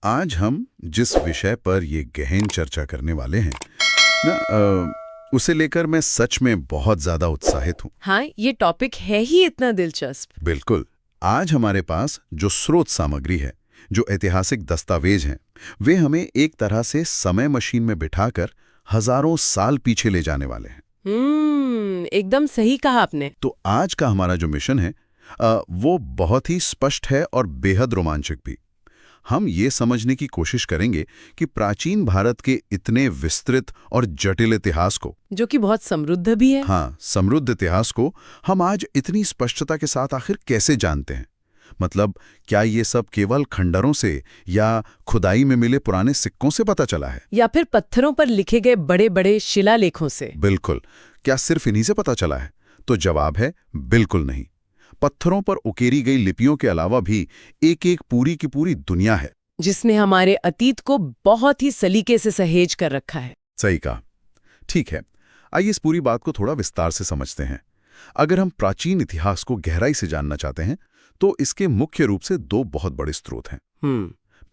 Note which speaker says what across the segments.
Speaker 1: आज हम जिस विषय पर ये गहन चर्चा करने वाले हैं उसे लेकर मैं सच में बहुत ज्यादा उत्साहित हूँ।
Speaker 2: हाँ, ये टॉपिक है ही इतना दिलचस्प।
Speaker 1: बिल्कुल। आज हमारे पास जो स्रोत सामग्री है, जो ऐतिहासिक दस्तावेज हैं, वे हमें एक तरह से समय मशीन में बिठाकर हजारों साल पीछे ले जाने वाले हैं।
Speaker 2: एकदम सही कहा आपने।
Speaker 1: तो आज का हमारा जो मिशन है वो बहुत ही स्पष्ट है और बेहद रोमांचक भी। हम ये समझने की कोशिश करेंगे कि प्राचीन भारत के इतने विस्तृत और जटिल इतिहास को,
Speaker 2: जो कि बहुत समृद्ध भी है।
Speaker 1: हाँ, समृद्ध इतिहास को हम आज इतनी स्पष्टता के साथ आखिर कैसे जानते हैं। मतलब क्या ये सब केवल खंडरों से या खुदाई में मिले पुराने सिक्कों से पता चला है,
Speaker 2: या फिर पत्थरों पर लिखे गए बड़े बड़े शिलालेखों से?
Speaker 1: बिल्कुल। क्या सिर्फ इन्हीं से पता चला है? तो जवाब है बिल्कुल नहीं। पत्थरों पर उकेरी गई लिपियों के अलावा भी एक एक पूरी की पूरी दुनिया है,
Speaker 2: जिसने हमारे अतीत को बहुत ही सलीके से सहेज कर रखा है।
Speaker 1: सही कहा। ठीक है, आइए इस पूरी बात को थोड़ा विस्तार से समझते हैं। अगर हम प्राचीन इतिहास को गहराई से जानना चाहते हैं तो इसके मुख्य रूप से दो बहुत बड़े स्रोत हैं।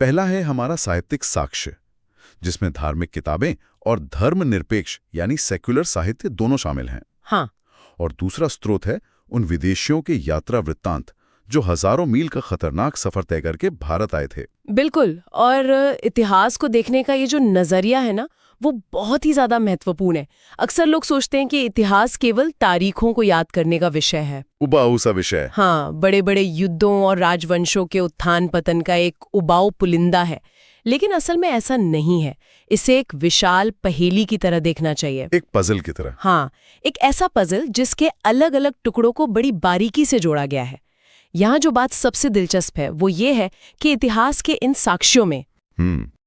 Speaker 1: पहला है हमारा साहित्यिक साक्ष्य, जिसमें धार्मिक किताबें और धर्मनिरपेक्ष यानी सेक्युलर साहित्य दोनों शामिल हैं।
Speaker 2: हाँ।
Speaker 1: और दूसरा स्रोत है उन विदेशियों के यात्रा वृत्तांत जो हजारों मील का खतरनाक सफर तय करके भारत आए थे।
Speaker 2: बिल्कुल। और इतिहास को देखने का ये जो नजरिया है ना, वो बहुत ही ज्यादा महत्वपूर्ण है। अक्सर लोग सोचते हैं कि इतिहास केवल तारीखों को याद करने का विषय है,
Speaker 1: उबाऊ सा विषय।
Speaker 2: हाँ, बड़े बड़े युद्धों और राजवंशों के उत्थान पतन का एक उबाऊ पुलिंदा है। लेकिन असल में ऐसा नहीं है। इसे एक विशाल पहेली की तरह देखना चाहिए,
Speaker 1: एक पजल की तरह।
Speaker 2: हाँ, एक ऐसा पजल जिसके अलग अलग टुकड़ों को बड़ी बारीकी से जोड़ा गया है। यहाँ जो बात सबसे दिलचस्प है वो ये है कि इतिहास के इन साक्ष्यों में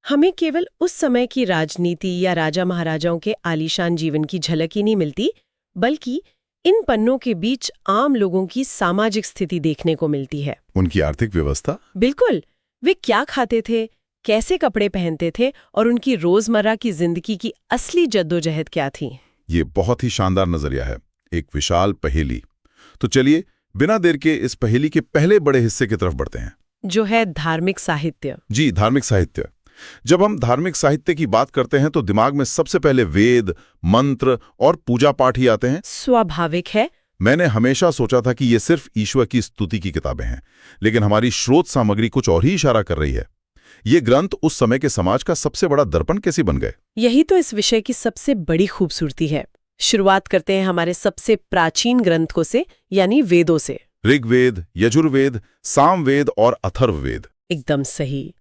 Speaker 2: हमें केवल उस समय की राजनीति या राजा महाराजाओं के आलीशान जीवन की झलक ही नहीं मिलती, बल्कि इन पन्नों के बीच आम लोगों की सामाजिक स्थिति देखने को मिलती है।
Speaker 1: उनकी आर्थिक व्यवस्था,
Speaker 2: बिल्कुल, वे क्या खाते थे, कैसे कपड़े पहनते थे और उनकी रोजमर्रा की जिंदगी की असली जद्दोजहद क्या थी।
Speaker 1: ये बहुत ही शानदार नजरिया है, एक विशाल पहेली। तो चलिए बिना देर के इस पहेली के पहले बड़े हिस्से की तरफ बढ़ते हैं,
Speaker 2: जो है धार्मिक साहित्य।
Speaker 1: जी, धार्मिक साहित्य। जब हम धार्मिक साहित्य की बात करते हैं तो दिमाग में सबसे पहले वेद, मंत्र और पूजा पाठ ही आते हैं।
Speaker 2: स्वाभाविक है।
Speaker 1: मैंने हमेशा सोचा था कि ये सिर्फ ईश्वर की स्तुति की किताबें हैं, लेकिन हमारी स्रोत सामग्री कुछ और ही इशारा कर रही है। ये ग्रंथ उस समय के समाज का सबसे बड़ा दर्पण कैसे बन गए?
Speaker 2: यही तो इस विषय की सबसे बड़ी खूबसूरती है। शुरुआत करते हैं हमारे सबसे प्राचीन ग्रंथों से, यानी वेदों से।
Speaker 1: ऋग्वेद, यजुर्वेद, सामवेद और अथर्ववेद।
Speaker 2: एकदम सही।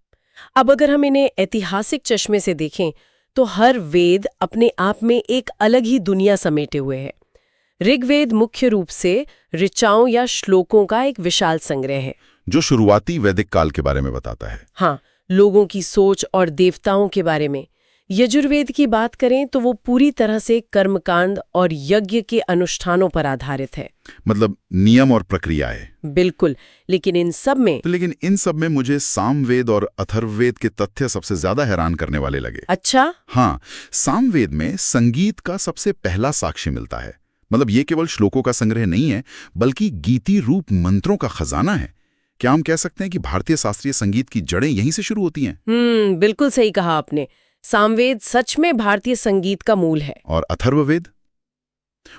Speaker 2: अब अगर हम इन्हें ऐतिहासिक चश्मे से देखें तो हर वेद अपने आप में एक अलग ही दुनिया समेटे हुए है। ऋग्वेद मुख्य रूप से ऋचाओं या श्लोकों का एक विशाल संग्रह है,
Speaker 1: जो शुरुआती वैदिक काल के बारे में बताता है।
Speaker 2: हाँ, लोगों की सोच और देवताओं के बारे में। यजुर्वेद की बात करें तो वो पूरी तरह से कर्मकांड और यज्ञ के अनुष्ठानों पर आधारित है,
Speaker 1: मतलब नियम और प्रक्रियाएं।
Speaker 2: बिल्कुल। लेकिन इन सब में
Speaker 1: मुझे सामवेद और अथर्ववेद के तथ्य सबसे ज्यादा हैरान करने वाले लगे।
Speaker 2: अच्छा?
Speaker 1: हाँ, सामवेद में संगीत का सबसे पहला साक्ष्य मिलता है। मतलब ये केवल श्लोकों का संग्रह नहीं है, बल्कि गीति रूप मंत्रों का खजाना है। क्या हम कह सकते हैं कि भारतीय शास्त्रीय संगीत की जड़ें यहीं से शुरू होती हैं?
Speaker 2: बिल्कुल सही कहा आपने। सामवेद सच में भारतीय संगीत का मूल है।
Speaker 1: और अथर्ववेद,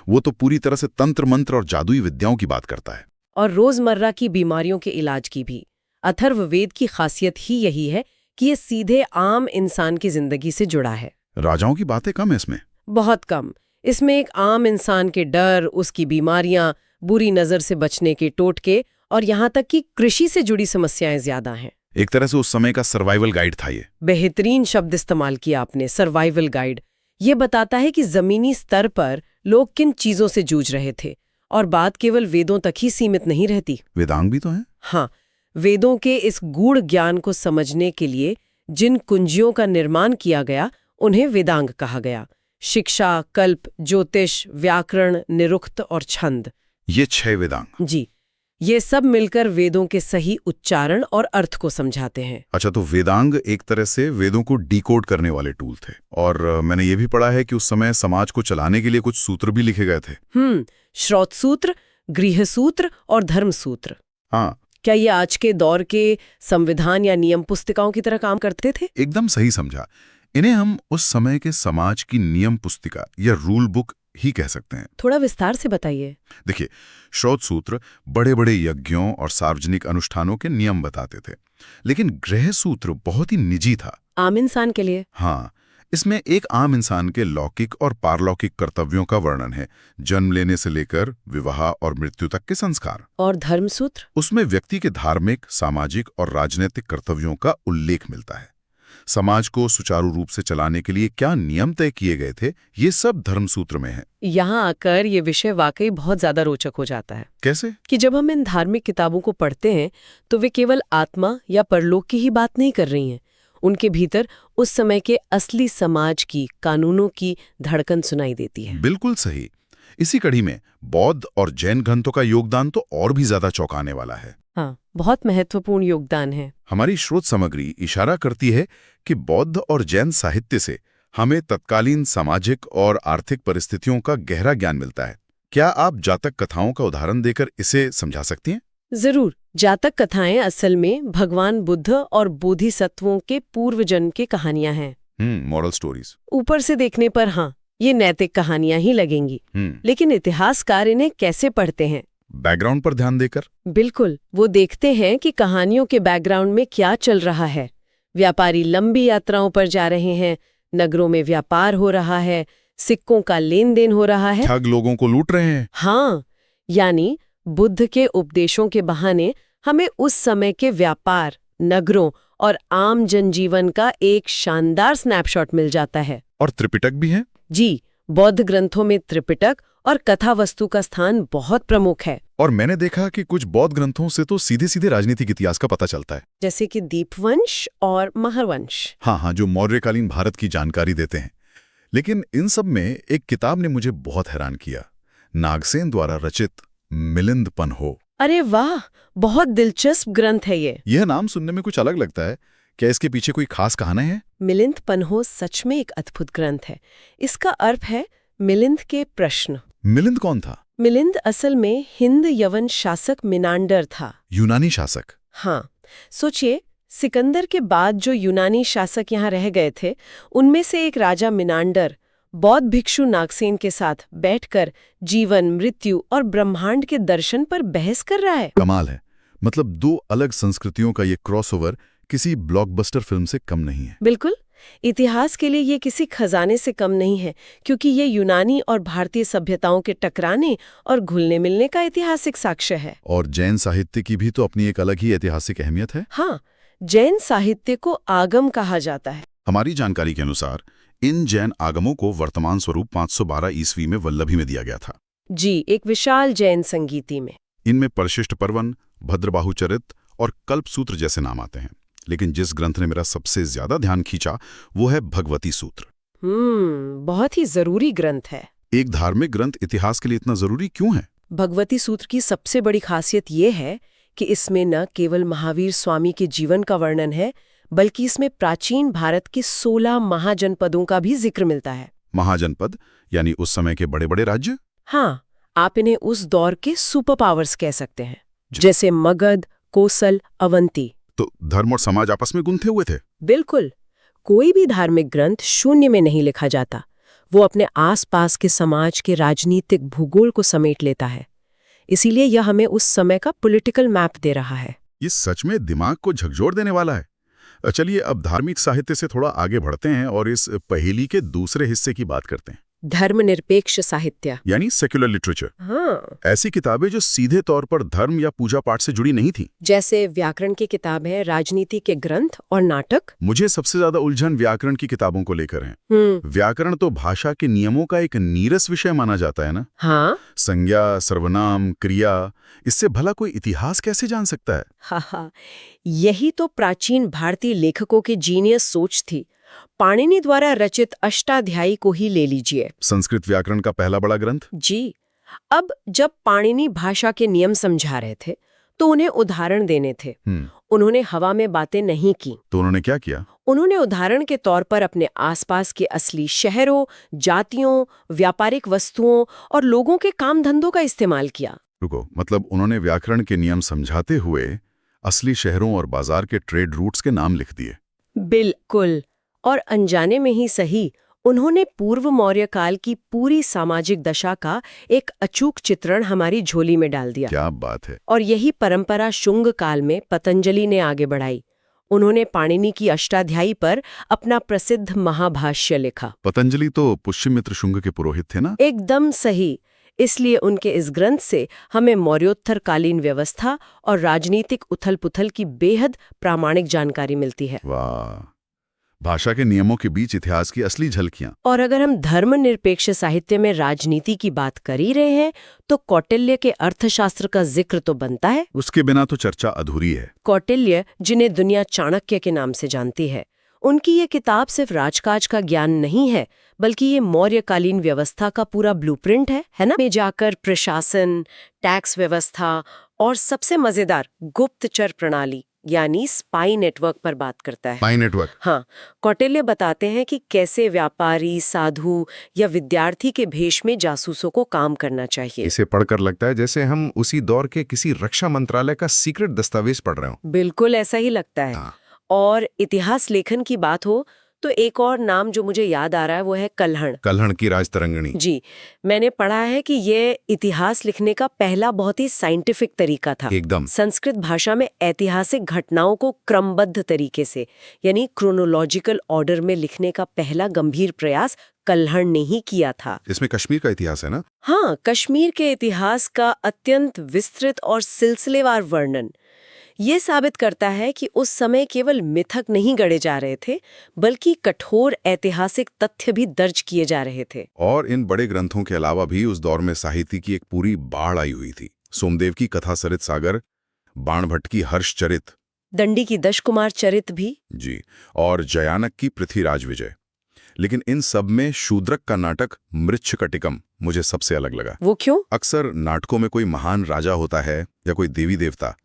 Speaker 1: वो तो पूरी तरह से तंत्र मंत्र और जादुई विद्याओं की बात करता है,
Speaker 2: और रोजमर्रा की बीमारियों के इलाज की भी। अथर्ववेद की खासियत ही यही है कि ये सीधे आम इंसान की जिंदगी से जुड़ा है।
Speaker 1: राजाओं की बातें कम है इसमें,
Speaker 2: बहुत कम। इसमें एक आम इंसान के डर, उसकी बीमारियां, बुरी नजर से बचने के टोटके और यहाँ तक कि कृषि से जुड़ी समस्याएं ज्यादा हैं।
Speaker 1: एक तरह से उस समय का सर्वाइवल गाइड था ये।
Speaker 2: बेहतरीन शब्द इस्तेमाल किया आपने, सर्वाइवल गाइड। ये बताता है कि जमीनी स्तर पर लोग किन चीजों से जूझ रहे थे, और बात केवल वेदों तक ही सीमित नहीं रहती।
Speaker 1: वेदांग भी तो है।
Speaker 2: हाँ, वेदों के इस गूढ़ ज्ञान को समझने के लिए जिन कुंजियों का निर्माण किया गया उन्हें वेदांग कहा गया। शिक्षा, कल्प, ज्योतिष, व्याकरण, निरुक्त और छंद,
Speaker 1: ये 6 वेदांग।
Speaker 2: जी, ये सब मिलकर वेदों के सही उच्चारण और अर्थ को समझाते हैं।
Speaker 1: अच्छा, तो वेदांग एक तरह से वेदों को डिकोड करने वाले टूल थे। और मैंने ये भी पढ़ा है कि उस समय समाज को चलाने के लिए कुछ सूत्र भी लिखे गए थे।
Speaker 2: श्रौत सूत्र, गृह सूत्र और धर्म सूत्र।
Speaker 1: हाँ,
Speaker 2: क्या ये आज के दौर के संविधान या नियम पुस्तिकाओं की तरह काम करते थे?
Speaker 1: एकदम सही समझा। इन्हें हम उस समय के समाज की नियम पुस्तिका या रूल बुक ही कह सकते हैं।
Speaker 2: थोड़ा विस्तार से बताइए।
Speaker 1: देखिए, श्रौत सूत्र बड़े बड़े यज्ञों और सार्वजनिक अनुष्ठानों के नियम बताते थे, लेकिन गृह सूत्र बहुत ही निजी था।
Speaker 2: आम इंसान के लिए?
Speaker 1: हाँ, इसमें एक आम इंसान के लौकिक और पारलौकिक कर्तव्यों का वर्णन है, जन्म लेने से लेकर विवाह और मृत्यु तक के संस्कार।
Speaker 2: और धर्मसूत्र?
Speaker 1: उसमें व्यक्ति के धार्मिक, सामाजिक और राजनीतिक कर्तव्यों का उल्लेख मिलता है। समाज को सुचारू रूप से चलाने के लिए क्या नियम तय किए गए थे, ये सब धर्मसूत्र में है।
Speaker 2: यहाँ आकर ये विषय वाकई बहुत ज्यादा रोचक हो जाता है।
Speaker 1: कैसे?
Speaker 2: कि जब हम इन धार्मिक किताबों को पढ़ते हैं तो वे केवल आत्मा या परलोक की ही बात नहीं कर रही हैं। उनके भीतर उस समय के असली समाज की, कानूनों की धड़कन सुनाई देती है।
Speaker 1: बिल्कुल सही। इसी कड़ी में बौद्ध और जैन ग्रंथों का योगदान तो और भी ज्यादा चौंकाने वाला है।
Speaker 2: हाँ, बहुत महत्वपूर्ण योगदान है।
Speaker 1: हमारी स्रोत सामग्री इशारा करती है कि बौद्ध और जैन साहित्य से हमें तत्कालीन सामाजिक और आर्थिक परिस्थितियों का गहरा ज्ञान मिलता है। क्या आप जातक कथाओं का उदाहरण देकर इसे समझा सकती हैं?
Speaker 2: जरूर। जातक कथाएं असल में भगवान बुद्ध और बोधिसत्वों के पूर्व जन्म की कहानियां हैं।
Speaker 1: Moral stories.
Speaker 2: ऊपर से देखने पर हाँ, ये नैतिक कहानियां ही लगेंगी। लेकिन इतिहासकार इन्हें कैसे पढ़ते हैं?
Speaker 1: बैकग्राउंड पर ध्यान देकर।
Speaker 2: बिल्कुल। वो देखते हैं कि कहानियों के बैकग्राउंड में क्या चल रहा है। व्यापारी लंबी यात्राओं पर जा रहे हैं, नगरों में व्यापार हो रहा है, सिक्कों का लेन देन हो रहा है,
Speaker 1: ठग लोगों को लूट रहे हैं।
Speaker 2: हाँ, यानी बुद्ध के उपदेशों के बहाने हमें उस समय के व्यापार, नगरों और आम जनजीवन का एक शानदार स्नैपशॉट मिल जाता है।
Speaker 1: और त्रिपिटक भी है?
Speaker 2: जी, बौद्ध ग्रंथों में त्रिपिटक और कथा वस्तु का स्थान बहुत प्रमुख है।
Speaker 1: और मैंने देखा कि कुछ बौद्ध ग्रंथों से तो सीधे सीधे राजनीतिक इतिहास का पता चलता है,
Speaker 2: जैसे कि दीपवंश और महावंश।
Speaker 1: हाँ, जो मौर्यकालीन भारत की जानकारी देते हैं। लेकिन इन सब में एक किताब ने मुझे बहुत हैरान किया, नागसेन द्वारा रचित मिलिंद पन्हो।
Speaker 2: अरे वाह, बहुत दिलचस्प ग्रंथ है ये।
Speaker 1: यह नाम सुनने में कुछ अलग लगता है। क्या इसके पीछे कोई खास कहानी है?
Speaker 2: मिलिंद पन्हो सच में एक अद्भुत ग्रंथ है। इसका अर्थ है मिलिंद के प्रश्न।
Speaker 1: मिलिंद कौन था?
Speaker 2: मिलिंद असल में हिंद यवन शासक मिनांडर था।
Speaker 1: यूनानी शासक?
Speaker 2: हाँ, सोचिए, सिकंदर के बाद जो यूनानी शासक यहाँ रह गए थे, उनमें से एक राजा मिनांडर बौद्ध भिक्षु नागसेन के साथ बैठकर जीवन, मृत्यु और ब्रह्मांड के दर्शन पर बहस कर रहा है।
Speaker 1: कमाल है। मतलब दो अलग संस्कृतियों का ये क्रॉसओवर किसी ब्लॉकबस्टर फिल्म से कम नहीं है।
Speaker 2: बिल्कुल। इतिहास के लिए ये किसी खजाने से कम नहीं है, क्योंकि ये यूनानी और भारतीय सभ्यताओं के टकराने और घुलने मिलने का ऐतिहासिक साक्ष्य है।
Speaker 1: और जैन साहित्य की भी तो अपनी एक अलग ही ऐतिहासिक अहमियत है।
Speaker 2: हाँ, जैन साहित्य को आगम कहा जाता है।
Speaker 1: हमारी जानकारी के अनुसार इन जैन आगमों को वर्तमान स्वरूप 512 ईस्वी में वल्लभी में दिया गया था।
Speaker 2: जी, एक विशाल जैन संगीति में।
Speaker 1: इनमें परिशिष्ट पर्वन, भद्रबाहुचरित और कल्पसूत्र जैसे नाम आते हैं। लेकिन जिस ग्रंथ ने मेरा सबसे ज्यादा ध्यान खींचा वो है भगवती सूत्र।
Speaker 2: बहुत ही जरूरी ग्रंथ है।
Speaker 1: एक धार्मिक ग्रंथ इतिहास के लिए इतना जरूरी क्यों है?
Speaker 2: भगवती सूत्र की सबसे बड़ी खासियत ये है कि इसमें न केवल महावीर स्वामी के जीवन का वर्णन है, बल्कि इसमें प्राचीन भारत के 16 महाजनपदों का भी जिक्र मिलता है।
Speaker 1: महाजनपद यानी उस समय के बड़े बड़े राज्य?
Speaker 2: हाँ, आप इन्हें उस दौर के सुपर पावर्स कह सकते हैं, जैसे मगध, कोसल, अवंती।
Speaker 1: तो धर्म और समाज आपस में गुंथे हुए थे?
Speaker 2: बिल्कुल। कोई भी धार्मिक ग्रंथ शून्य में नहीं लिखा जाता। वो अपने आसपास के समाज के राजनीतिक भूगोल को समेट लेता है। इसीलिए यह हमें उस समय का पॉलिटिकल मैप दे रहा है।
Speaker 1: ये सच में दिमाग को झकझोर देने वाला है। चलिए अब धार्मिक साहित्य से थोड़ा आगे बढ़ते हैं और इस पहेली के दूसरे हिस्से की बात करते हैं,
Speaker 2: धर्मनिरपेक्ष साहित्य
Speaker 1: यानी सेक्युलर लिटरेचर।
Speaker 2: हाँ,
Speaker 1: ऐसी किताबें जो सीधे तौर पर धर्म या पूजा पाठ से जुड़ी नहीं थी।
Speaker 2: जैसे व्याकरण की किताब है, राजनीति के ग्रंथ और नाटक।
Speaker 1: मुझे सबसे ज्यादा उलझन व्याकरण की किताबों को लेकर है। व्याकरण तो भाषा के नियमों का एक नीरस विषय माना जाता है ना।
Speaker 2: हाँ,
Speaker 1: संज्ञा, सर्वनाम, क्रिया, इससे भला कोई इतिहास कैसे जान सकता है?
Speaker 2: हाँ, यही तो प्राचीन भारतीय लेखकों की जीनियस सोच थी। पाणिनि द्वारा रचित अष्टाध्यायी को ही ले लीजिए,
Speaker 1: संस्कृत व्याकरण का पहला बड़ा ग्रंथ।
Speaker 2: जी, अब जब पाणिनि भाषा के नियम समझा रहे थे तो उन्हें उदाहरण देने थे। उन्होंने हवा में बातें नहीं की।
Speaker 1: तो उन्होंने क्या किया?
Speaker 2: उन्होंने उदाहरण के तौर पर अपने आसपास के असली शहरों, जातियों, व्यापारिक वस्तुओं और लोगों के काम धंधों का इस्तेमाल किया।
Speaker 1: रुको, मतलब उन्होंने व्याकरण के नियम समझाते हुए असली शहरों और बाजार के ट्रेड रूट्स के नाम लिख दिए।
Speaker 2: बिल्कुल। और अनजाने में ही सही, उन्होंने पूर्व मौर्य काल की पूरी सामाजिक दशा का एक अचूक चित्रण हमारी झोली में डाल दिया।
Speaker 1: क्या बात है।
Speaker 2: और यही परंपरा शुंग काल में पतंजलि ने आगे बढ़ाई। उन्होंने पाणिनि की अष्टाध्यायी पर अपना प्रसिद्ध महाभाष्य लिखा।
Speaker 1: पतंजलि तो पुष्यमित्र शुंग के पुरोहित थे ना?
Speaker 2: एकदम सही। इसलिए उनके इस ग्रंथ से हमें मौर्योत्तर कालीन व्यवस्था और राजनीतिक उथल-पुथल की बेहद प्रामाणिक जानकारी मिलती है।
Speaker 1: वाह, भाषा के नियमों के बीच इतिहास की असली झलकियां।
Speaker 2: और अगर हम धर्मनिरपेक्ष साहित्य में राजनीति की बात कर ही रहे हैं, तो कौटिल्य के अर्थशास्त्र का जिक्र तो बनता है।
Speaker 1: उसके बिना तो चर्चा अधूरी है।
Speaker 2: कौटिल्य, जिन्हें दुनिया चाणक्य के नाम से जानती है, उनकी ये किताब सिर्फ राजकाज का ज्ञान नहीं है, बल्कि ये मौर्यकालीन व्यवस्था का पूरा ब्लूप्रिंट है ना? में जाकर प्रशासन, टैक्स व्यवस्था और सबसे मजेदार गुप्तचर प्रणाली यानी स्पाई नेटवर्क पर बात करता है।
Speaker 1: Spy network?
Speaker 2: हाँ, कौटिल्य बताते हैं कि कैसे व्यापारी, साधु या विद्यार्थी के भेष में जासूसों को काम करना चाहिए।
Speaker 3: इसे पढ़कर लगता है जैसे हम उसी दौर के किसी रक्षा मंत्रालय का सीक्रेट दस्तावेज पढ़ रहे हो।
Speaker 2: बिल्कुल ऐसा ही लगता है। और इतिहास लेखन की बात हो तो एक और नाम जो मुझे याद आ रहा है वो है कल्हण।
Speaker 3: कल्हण की राजतरंगिणी।
Speaker 2: जी, मैंने पढ़ा है कि ये इतिहास लिखने का पहला बहुत ही साइंटिफिक तरीका था।
Speaker 3: एकदम।
Speaker 2: संस्कृत भाषा में ऐतिहासिक घटनाओं को क्रमबद्ध तरीके से यानी क्रोनोलॉजिकल ऑर्डर में लिखने का पहला गंभीर प्रयास कल्हण ने ही किया था।
Speaker 1: इसमें कश्मीर का इतिहास है ना?
Speaker 2: हाँ, कश्मीर के इतिहास का अत्यंत विस्तृत और सिलसिलेवार वर्णन ये साबित करता है कि उस समय केवल मिथक नहीं गढ़े जा रहे थे, बल्कि कठोर ऐतिहासिक तथ्य भी दर्ज किए जा रहे थे।
Speaker 1: और इन बड़े ग्रंथों के अलावा भी उस दौर में साहित्य की एक पूरी बाढ़ आई हुई थी। सोमदेव की कथा सरित सागर, बाणभट्ट की हर्षचरित,
Speaker 2: दंडी की दशकुमार चरित भी
Speaker 1: जी, और जयानक की पृथ्वीराज विजय। लेकिन इन सब में शूद्रक का नाटक मृच्छकटिकम मुझे सबसे अलग लगा।
Speaker 2: वो क्यों?
Speaker 1: अक्सर नाटकों में कोई महान राजा होता है या कोई देवी देवता,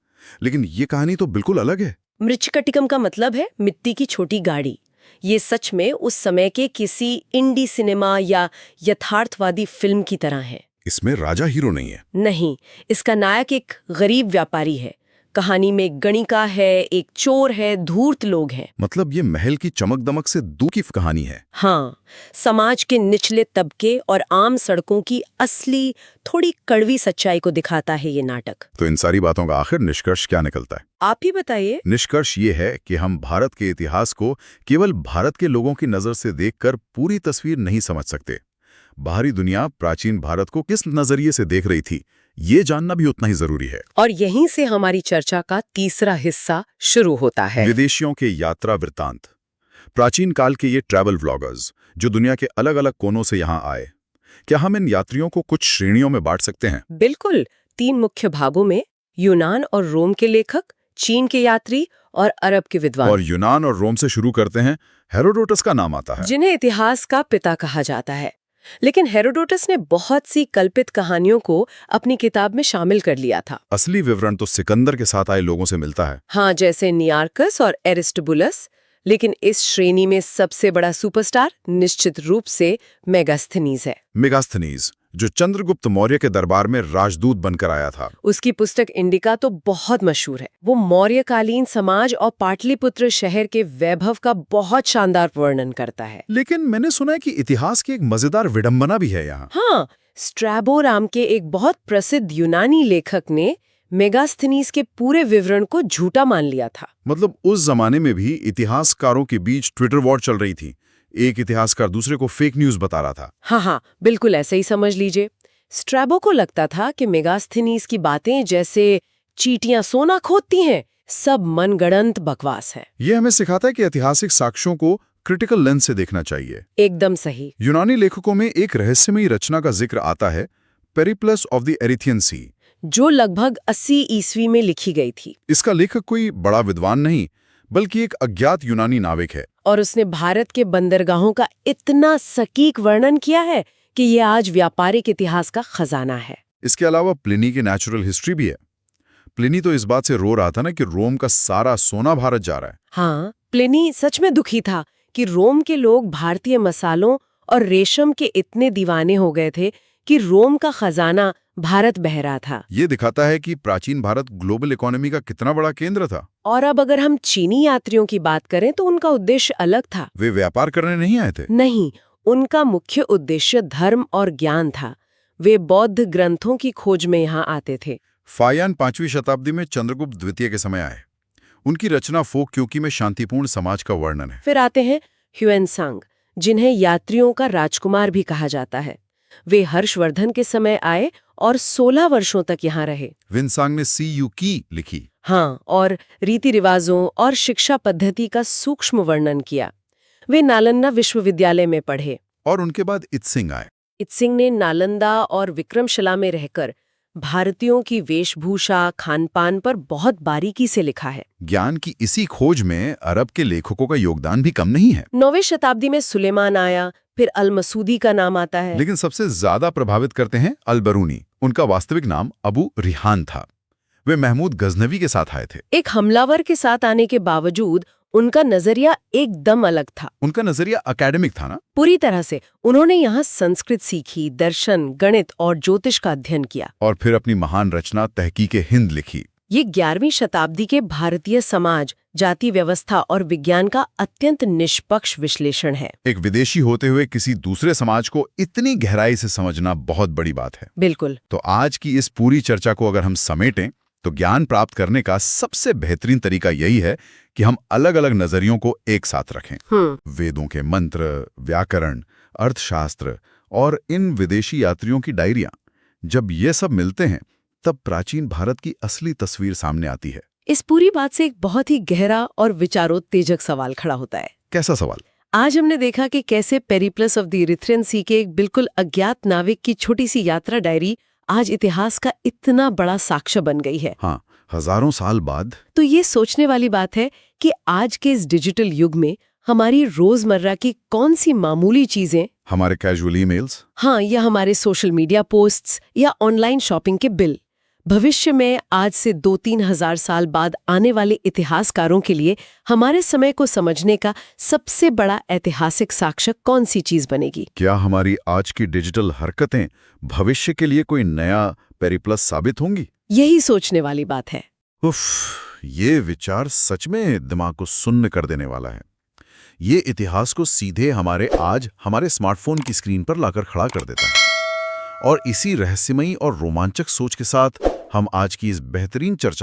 Speaker 1: लेकिन ये कहानी तो बिल्कुल अलग है।
Speaker 2: मृच्छकटिकम का मतलब है मिट्टी की छोटी गाड़ी। ये सच में उस समय के किसी इंडी सिनेमा या यथार्थवादी फिल्म की तरह है।
Speaker 1: इसमें राजा हीरो नहीं है?
Speaker 2: नहीं, इसका नायक एक गरीब व्यापारी है। कहानी में एक गणिका है, एक चोर है, धूर्त लोग हैं।
Speaker 1: मतलब ये महल की चमक दमक से दूर की कहानी है।
Speaker 2: हाँ, समाज के निचले तबके और आम सड़कों की असली थोड़ी कड़वी सच्चाई को दिखाता है ये नाटक।
Speaker 1: तो इन सारी बातों का आखिर निष्कर्ष क्या निकलता है?
Speaker 2: आप ही बताइए।
Speaker 1: निष्कर्ष ये है कि हम भारत के इतिहास को केवल भारत के लोगों की नजर से देखकर पूरी तस्वीर नहीं समझ सकते। बाहरी दुनिया प्राचीन भारत को किस नजरिए से देख रही थी, ये जानना भी उतना ही जरूरी है।
Speaker 2: और यहीं से हमारी चर्चा का तीसरा हिस्सा शुरू होता है।
Speaker 1: विदेशियों के यात्रा वृत्तांत। प्राचीन काल के ये ट्रैवल व्लॉगर्स जो दुनिया के अलग अलग कोनों से यहाँ आए, क्या हम इन यात्रियों को कुछ श्रेणियों में बांट सकते हैं?
Speaker 2: बिल्कुल, 3 मुख्य भागों में यूनान और रोम के लेखक, चीन के यात्री और अरब के विद्वान।
Speaker 1: और यूनान और रोम से शुरू करते हैं। हेरोडोटस का नाम आता है,
Speaker 2: जिन्हें इतिहास का पिता कहा जाता है। लेकिन हेरोडोटस ने बहुत सी कल्पित कहानियों को अपनी किताब में शामिल कर लिया था।
Speaker 1: असली विवरण तो सिकंदर के साथ आए लोगों से मिलता है।
Speaker 2: हाँ, जैसे नियार्कस और एरिस्टोबुलस। लेकिन इस श्रेणी में सबसे बड़ा सुपरस्टार निश्चित रूप से मेगास्थनीज है।
Speaker 1: मेगास्थनीज, जो चंद्रगुप्त मौर्य के दरबार में राजदूत बनकर आया था।
Speaker 2: उसकी पुस्तक इंडिका तो बहुत मशहूर है। वो मौर्यकालीन समाज और पाटलिपुत्र शहर के वैभव का बहुत शानदार वर्णन करता है।
Speaker 1: लेकिन मैंने सुना है कि इतिहास की एक मजेदार विडंबना भी है यहाँ।
Speaker 2: हाँ, स्ट्रैबो नाम के एक बहुत प्रसिद्ध यूनानी लेखक ने मेगास्थनीज के पूरे विवरण को झूठा मान लिया था।
Speaker 1: मतलब उस जमाने में भी इतिहासकारों के बीच ट्विटर वॉर चल रही थी। एक इतिहासकार दूसरे को फेक न्यूज बता रहा था।
Speaker 2: हाँ, बिल्कुल ऐसे ही समझ लीजिए। स्ट्रैबो को लगता था कि मेगास्थनीज की बातें जैसे चींटियां सोना खोदती हैं, सब मनगढ़ंत बकवास है।
Speaker 1: ये हमें सिखाता है कि ऐतिहासिक साक्ष्यों को क्रिटिकल लेंस से देखना चाहिए।
Speaker 2: एकदम सही।
Speaker 1: यूनानी लेखकों में एक रहस्यमयी रचना का जिक्र आता है, पेरिप्लस ऑफ द एरिथियन सी,
Speaker 2: जो लगभग 80 ईस्वी में लिखी गई थी।
Speaker 1: इसका लेखक कोई बड़ा विद्वान नहीं, बल्कि एक अज्ञात यूनानी नाविक है।
Speaker 2: और उसने भारत के बंदरगाहों का इतना सटीक वर्णन किया है कि ये आज व्यापारिक इतिहास का खजाना है।
Speaker 1: इसके अलावा प्लिनी की नेचुरल हिस्ट्री भी है। प्लिनी तो इस बात से रो रहा था ना कि रोम का सारा सोना भारत जा रहा है।
Speaker 2: हाँ, प्लिनी सच में दुखी था कि रोम के लोग भारतीय मसालों और रेशम के इतने दीवाने हो गए थे कि रोम का खजाना भारत बह रहा था।
Speaker 1: ये दिखाता है कि प्राचीन भारत ग्लोबल इकोनॉमी का कितना बड़ा केंद्र था।
Speaker 2: और अब अगर हम चीनी यात्रियों की बात करें तो उनका उद्देश्य अलग था।
Speaker 1: वे व्यापार करने नहीं आए थे।
Speaker 2: नहीं, उनका मुख्य उद्देश्य धर्म और ज्ञान था। वे बौद्ध ग्रंथों की खोज में यहाँ आते थे।
Speaker 1: फायान 5वीं शताब्दी में चंद्रगुप्त द्वितीय के समय आए। उनकी रचना फोक क्योंकि में शांतिपूर्ण समाज का वर्णन है।
Speaker 2: फिर आते हैं ह्वेनसांग, जिन्हें यात्रियों का राजकुमार भी कहा जाता है। वे हर्षवर्धन के समय आए और 16 वर्षों तक यहाँ रहे।
Speaker 1: ह्वेनसांग ने सीयू की लिखी।
Speaker 2: हाँ, और रीति रिवाजों और शिक्षा पद्धति का सूक्ष्म वर्णन किया। वे नालंदा विश्वविद्यालय में पढ़े।
Speaker 1: और उनके बाद इत्सिंग आए।
Speaker 2: इत्सिंग ने नालंदा और विक्रमशिला में रहकर भारतीयों की वेशभूषा, खानपान पर बहुत बारीकी से लिखा है।
Speaker 1: ज्ञान की इसी खोज में अरब के लेखकों का योगदान भी कम नहीं है।
Speaker 2: 9वीं शताब्दी में सुलेमान आया, फिर अल मसूदी का नाम आता है।
Speaker 1: लेकिन सबसे ज्यादा प्रभावित करते हैं अल बरूनी। उनका वास्तविक नाम अबू रिहान था। वे महमूद गजनवी के साथ आए थे।
Speaker 2: एक हमलावर के साथ आने के बावजूद उनका नजरिया एकदम अलग था।
Speaker 1: उनका नजरिया एकेडमिक था ना?
Speaker 2: पूरी तरह से। उन्होंने यहाँ संस्कृत सीखी, दर्शन, गणित और ज्योतिष का अध्ययन किया।
Speaker 1: और फिर अपनी महान रचना तहकीक-ए-हिंद लिखी।
Speaker 2: ये 11वीं शताब्दी के भारतीय समाज, जाति व्यवस्था और विज्ञान का अत्यंत निष्पक्ष विश्लेषण है।
Speaker 1: एक विदेशी होते हुए किसी दूसरे समाज को इतनी गहराई से समझना बहुत बड़ी बात है।
Speaker 2: बिल्कुल।
Speaker 1: तो आज की इस पूरी चर्चा को अगर हम समेटें तो ज्ञान प्राप्त करने का सबसे बेहतरीन तरीका यही है कि हम अलग अलग नजरियों को एक साथ रखें। वेदों के मंत्र, व्याकरण, अर्थशास्त्र और इन विदेशी यात्रियों की डायरियां, जब ये सब मिलते हैं तब प्राचीन भारत की असली तस्वीर सामने आती है।
Speaker 2: इस पूरी बात से एक बहुत ही गहरा और विचारोत्तेजक सवाल खड़ा होता है।
Speaker 1: कैसा सवाल?
Speaker 2: आज हमने देखा कि कैसे पेरिप्लस ऑफ द इरिथ्रियन सी के एक बिल्कुल अज्ञात नाविक की छोटी सी यात्रा डायरी आज इतिहास का इतना बड़ा साक्ष्य बन गई है।
Speaker 1: हाँ, हजारों साल बाद।
Speaker 2: तो ये सोचने वाली बात है कि आज के इस डिजिटल युग में हमारी रोजमर्रा की कौन सी मामूली चीजें,
Speaker 1: हमारे कैजुअल ईमेल्स,
Speaker 2: हाँ, या हमारे सोशल मीडिया पोस्ट्स या ऑनलाइन शॉपिंग के बिल, भविष्य में आज से 2-3 हजार साल बाद आने वाले इतिहासकारों के लिए हमारे समय को समझने का सबसे बड़ा ऐतिहासिक साक्ष्य कौन सी चीज बनेगी?
Speaker 1: क्या हमारी आज की डिजिटल हरकतें भविष्य के लिए कोई नया पेरिप्लस साबित होंगी?
Speaker 2: यही सोचने वाली बात है।
Speaker 1: उफ, ये विचार सच में दिमाग को सुन्न कर देने वाला है। ये इतिहास को सीधे हमारे स्मार्टफोन की स्क्रीन पर लाकर खड़ा कर देता है। और इसी रहस्यमयी और रोमांचक सोच के साथ हम आज की इस बेहतरीन चर्चा